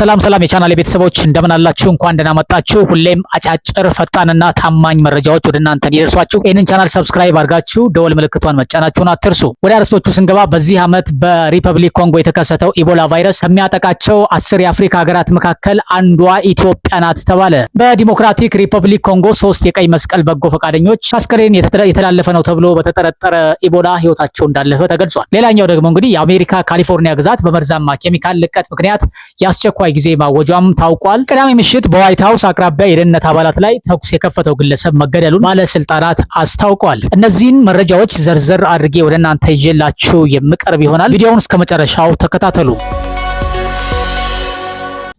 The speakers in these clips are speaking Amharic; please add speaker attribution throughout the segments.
Speaker 1: ሰላም የቻናሌ ቤተሰቦች እንደምን አላችሁ? እንኳን ደህና መጣችሁ። ሁሌም አጫጭር ፈጣንና ታማኝ መረጃዎች ወደ እናንተ እንዲደርሷችሁ ይህንን ቻናል ሰብስክራይብ አድርጋችሁ ደወል ምልክቷን መጫናችሁን አትርሱ። ወደ አርዕስቶቹ ስንገባ በዚህ ዓመት በሪፐብሊክ ኮንጎ የተከሰተው ኢቦላ ቫይረስ ከሚያጠቃቸው 10 የአፍሪካ ሀገራት መካከል አንዷ ኢትዮጵያ ናት ተባለ። በዲሞክራቲክ ሪፐብሊክ ኮንጎ 3 የቀይ መስቀል በጎ ፈቃደኞች አስከሬን የተላለፈ ነው ተብሎ በተጠረጠረ ኢቦላ ህይወታቸው እንዳለፈ ተገልጿል። ሌላኛው ደግሞ እንግዲህ የአሜሪካ ካሊፎርኒያ ግዛት በመርዛማ ኬሚካል ልቀት ምክንያት የአስቸኳይ ጊዜ ማወጇም ታውቋል። ቅዳሜ ምሽት በዋይት ሃውስ አቅራቢያ የደህንነት አባላት ላይ ተኩስ የከፈተው ግለሰብ መገደሉን ባለስልጣናት አስታውቀዋል። እነዚህን መረጃዎች ዘርዘር አድርጌ ወደ እናንተ ይዤላችሁ የምቀርብ ይሆናል። ቪዲዮውን እስከ መጨረሻው ተከታተሉ።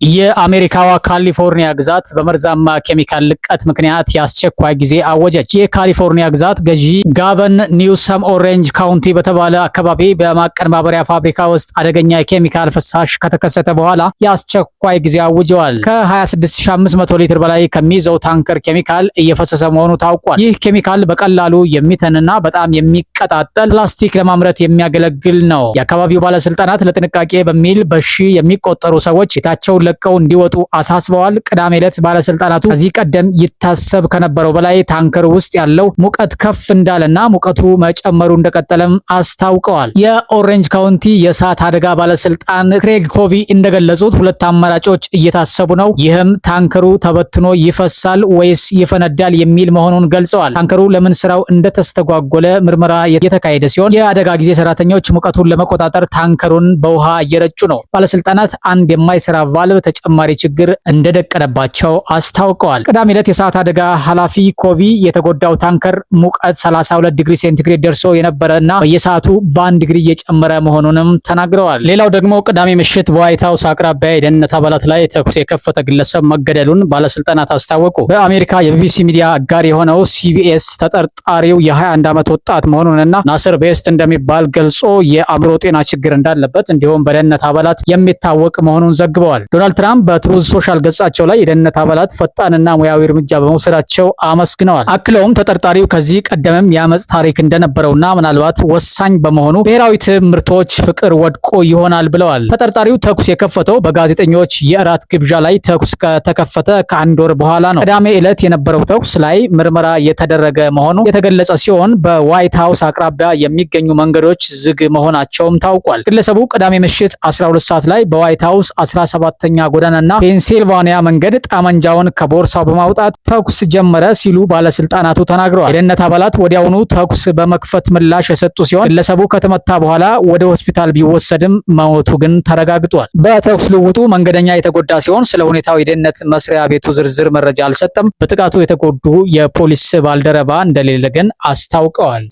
Speaker 1: የአሜሪካዋ ካሊፎርኒያ ግዛት በመርዛማ ኬሚካል ልቀት ምክንያት የአስቸኳይ ጊዜ አወጀች። የካሊፎርኒያ ግዛት ገዢ ጋቨን ኒውሰም ኦሬንጅ ካውንቲ በተባለ አካባቢ በማቀነባበሪያ ፋብሪካ ውስጥ አደገኛ የኬሚካል ፍሳሽ ከተከሰተ በኋላ የአስቸኳይ ጊዜ አውጀዋል። ከ26500 ሊትር በላይ ከሚይዘው ታንከር ኬሚካል እየፈሰሰ መሆኑ ታውቋል። ይህ ኬሚካል በቀላሉ የሚተንና በጣም የሚቀጣጠል ፕላስቲክ ለማምረት የሚያገለግል ነው። የአካባቢው ባለስልጣናት ለጥንቃቄ በሚል በሺ የሚቆጠሩ ሰዎች የታቸውን ለቀው እንዲወጡ አሳስበዋል። ቅዳሜ ዕለት ባለስልጣናቱ ከዚህ ቀደም ይታሰብ ከነበረው በላይ ታንከር ውስጥ ያለው ሙቀት ከፍ እንዳለና ሙቀቱ መጨመሩ እንደቀጠለም አስታውቀዋል። የኦሬንጅ ካውንቲ የእሳት አደጋ ባለስልጣን ክሬግ ኮቪ እንደገለጹት 2 አማራጮች እየታሰቡ ነው። ይህም ታንከሩ ተበትኖ ይፈሳል ወይስ ይፈነዳል የሚል መሆኑን ገልጸዋል። ታንከሩ ለምን ስራው እንደተስተጓጎለ ምርመራ የተካሄደ ሲሆን የአደጋ ጊዜ ሰራተኞች ሙቀቱን ለመቆጣጠር ታንከሩን በውሃ እየረጩ ነው። ባለስልጣናት አንድ የማይሰራ ቫልቭ ተጨማሪ ችግር እንደደቀነባቸው አስታውቀዋል። ቅዳሜ ዕለት የእሳት አደጋ ኃላፊ ኮቪ የተጎዳው ታንከር ሙቀት 32 ዲግሪ ሴንቲግሬድ ደርሶ የነበረና በየሰዓቱ በ1 ዲግሪ እየጨመረ መሆኑንም ተናግረዋል። ሌላው ደግሞ ቅዳሜ ምሽት በዋይት ሃውስ አቅራቢያ የደህንነት አባላት ላይ ተኩስ የከፈተ ግለሰብ መገደሉን ባለስልጣናት አስታወቁ። በአሜሪካ የቢቢሲ ሚዲያ አጋር የሆነው ሲቢኤስ ተጠርጣሪው የ21 ዓመት ወጣት መሆኑንና ናስር ቤስት እንደሚባል ገልጾ የአእምሮ ጤና ችግር እንዳለበት እንዲሁም በደህንነት አባላት የሚታወቅ መሆኑን ዘግበዋል። ዶናልድ ትራምፕ በትሩዝ ሶሻል ገጻቸው ላይ የደህንነት አባላት ፈጣንና ሙያዊ እርምጃ በመውሰዳቸው አመስግነዋል። አክለውም ተጠርጣሪው ከዚህ ቀደምም የአመፅ ታሪክ እንደነበረውና ምናልባት ወሳኝ በመሆኑ ብሔራዊ ትምህርቶች ፍቅር ወድቆ ይሆናል ብለዋል። ተጠርጣሪው ተኩስ የከፈተው በጋዜጠኞች የእራት ግብዣ ላይ ተኩስ ከተከፈተ ከ1 ወር በኋላ ነው። ቅዳሜ ዕለት የነበረው ተኩስ ላይ ምርመራ የተደረገ መሆኑ የተገለጸ ሲሆን በዋይት ሃውስ አቅራቢያ የሚገኙ መንገዶች ዝግ መሆናቸውም ታውቋል። ግለሰቡ ቅዳሜ ምሽት 12 ሰዓት ላይ በዋይት ሃውስ 17ኛ ጎዳናና ፔንሲልቫኒያ መንገድ ጠመንጃውን ከቦርሳው በማውጣት ተኩስ ጀመረ ሲሉ ባለስልጣናቱ ተናግረዋል። የደህንነት አባላት ወዲያውኑ ተኩስ በመክፈት ምላሽ የሰጡ ሲሆን ግለሰቡ ከተመታ በኋላ ወደ ሆስፒታል ቢወሰድም መሞቱ ግን ተረጋግጧል። በተኩስ ልውውጡ መንገደኛ የተጎዳ ሲሆን ስለ ሁኔታው የደህንነት መስሪያ ቤቱ ዝርዝር መረጃ አልሰጠም። በጥቃቱ የተጎዱ የፖሊስ ባልደረባ እንደሌለ ግን አስታውቀዋል።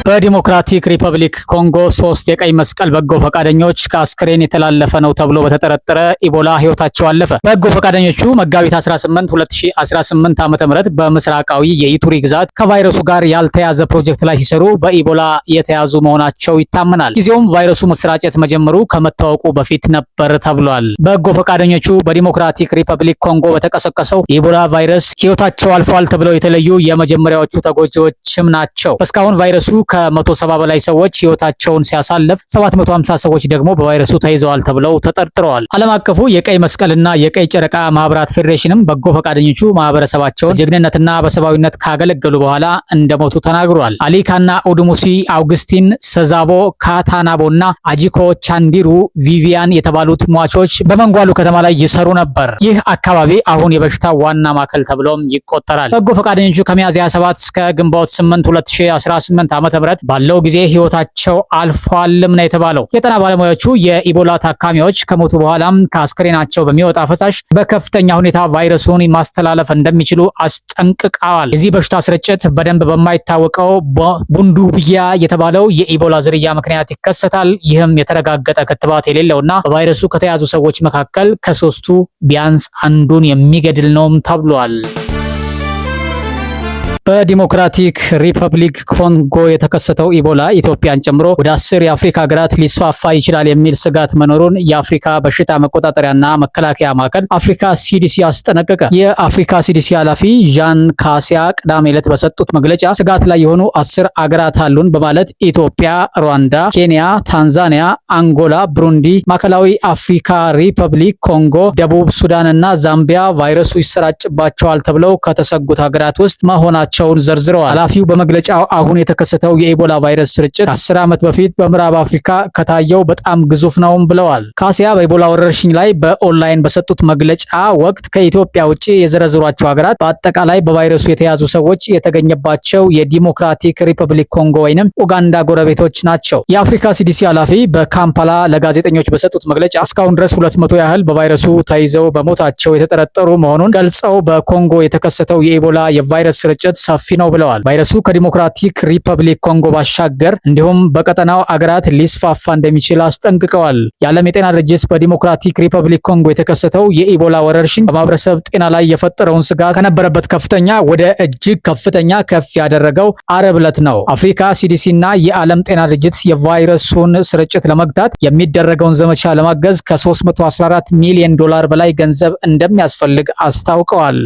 Speaker 1: በዲሞክራቲክ ሪፐብሊክ ኮንጎ 3 የቀይ መስቀል በጎ ፈቃደኞች ከአስክሬን የተላለፈ ነው ተብሎ በተጠረጠረ ኢቦላ ህይወታቸው አለፈ። በጎ ፈቃደኞቹ መጋቢት 18 2018 ዓ.ም በምስራቃዊ የኢቱሪ ግዛት ከቫይረሱ ጋር ያልተያዘ ፕሮጀክት ላይ ሲሰሩ በኢቦላ የተያዙ መሆናቸው ይታመናል። ጊዜውም ቫይረሱ መስራጨት መጀመሩ ከመታወቁ በፊት ነበር ተብሏል። በጎ ፈቃደኞቹ በዲሞክራቲክ ሪፐብሊክ ኮንጎ በተቀሰቀሰው የኢቦላ ቫይረስ ህይወታቸው አልፏል ተብለው የተለዩ የመጀመሪያዎቹ ተጎጂዎችም ናቸው። እስካሁን ቫይረሱ ከ170 በላይ ሰዎች ህይወታቸውን ሲያሳልፍ 750 ሰዎች ደግሞ በቫይረሱ ተይዘዋል ተብለው ተጠርጥረዋል። ዓለም አቀፉ የቀይ መስቀልና የቀይ ጨረቃ ማህበራት ፌዴሬሽንም በጎ ፈቃደኞቹ ማህበረሰባቸውን ጀግንነትና በሰብአዊነት ካገለገሉ በኋላ እንደሞቱ ተናግሯል። አሊካና ኦዱሙሲ፣ አውግስቲን ሰዛቦ፣ ካታናቦና አጂኮ ቻንዲሩ ቪቪያን የተባሉት ሟቾች በመንጓሉ ከተማ ላይ ይሰሩ ነበር። ይህ አካባቢ አሁን የበሽታው ዋና ማዕከል ተብሎም ይቆጠራል። በጎ ፈቃደኞቹ ከሚያዝያ 7 እስከ ግንቦት 8 2018 ዓ.ም ባለው ጊዜ ህይወታቸው አልፏልም ነው የተባለው። የጤና ባለሙያዎቹ የኢቦላ ታካሚዎች ከሞቱ በኋላም ከአስክሬናቸው በሚወጣ ፈሳሽ በከፍተኛ ሁኔታ ቫይረሱን ማስተላለፍ እንደሚችሉ አስጠንቅቀዋል። የዚህ በሽታ ስርጭት በደንብ በማይታወቀው ቡንዱብያ የተባለው የኢቦላ ዝርያ ምክንያት ይከሰታል። ይህም የተረጋገጠ ክትባት የሌለውና በቫይረሱ ከተያዙ ሰዎች መካከል ከ3ቱ ቢያንስ አንዱን የሚገድል ነውም ተብሏል። በዲሞክራቲክ ሪፐብሊክ ኮንጎ የተከሰተው ኢቦላ ኢትዮጵያን ጨምሮ ወደ 10 የአፍሪካ ሀገራት ሊስፋፋ ይችላል የሚል ስጋት መኖሩን የአፍሪካ በሽታ መቆጣጠሪያና መከላከያ ማዕከል አፍሪካ ሲዲሲ አስጠነቀቀ። የአፍሪካ ሲዲሲ ኃላፊ ዣን ካሲያ ቅዳሜ ዕለት በሰጡት መግለጫ ስጋት ላይ የሆኑ 10 አገራት አሉን በማለት ኢትዮጵያ፣ ሩዋንዳ፣ ኬንያ፣ ታንዛኒያ፣ አንጎላ፣ ብሩንዲ፣ ማዕከላዊ አፍሪካ ሪፐብሊክ ኮንጎ፣ ደቡብ ሱዳን እና ዛምቢያ ቫይረሱ ይሰራጭባቸዋል ተብለው ከተሰጉት ሀገራት ውስጥ መሆናቸው ዘርዝረዋል። ኃላፊው በመግለጫው አሁን የተከሰተው የኢቦላ ቫይረስ ስርጭት 10 ዓመት በፊት በምዕራብ አፍሪካ ከታየው በጣም ግዙፍ ነውም ብለዋል። ካሲያ በኢቦላ ወረርሽኝ ላይ በኦንላይን በሰጡት መግለጫ ወቅት ከኢትዮጵያ ውጭ የዘረዘሯቸው ሀገራት በአጠቃላይ በቫይረሱ የተያዙ ሰዎች የተገኘባቸው የዲሞክራቲክ ሪፐብሊክ ኮንጎ ወይንም ኡጋንዳ ጎረቤቶች ናቸው። የአፍሪካ ሲዲሲ ኃላፊ በካምፓላ ለጋዜጠኞች በሰጡት መግለጫ እስካሁን ድረስ 200 ያህል በቫይረሱ ተይዘው በሞታቸው የተጠረጠሩ መሆኑን ገልጸው በኮንጎ የተከሰተው የኢቦላ የቫይረስ ስርጭት ሰፊ ነው ብለዋል። ቫይረሱ ከዲሞክራቲክ ሪፐብሊክ ኮንጎ ባሻገር እንዲሁም በቀጠናው አገራት ሊስፋፋ እንደሚችል አስጠንቅቀዋል። የዓለም የጤና ድርጅት በዲሞክራቲክ ሪፐብሊክ ኮንጎ የተከሰተው የኢቦላ ወረርሽኝ በማህበረሰብ ጤና ላይ የፈጠረውን ስጋት ከነበረበት ከፍተኛ ወደ እጅግ ከፍተኛ ከፍ ያደረገው አርብ ዕለት ነው። አፍሪካ ሲዲሲ እና የዓለም ጤና ድርጅት የቫይረሱን ስርጭት ለመግታት የሚደረገውን ዘመቻ ለማገዝ ከ314 ሚሊዮን ዶላር በላይ ገንዘብ እንደሚያስፈልግ አስታውቀዋል።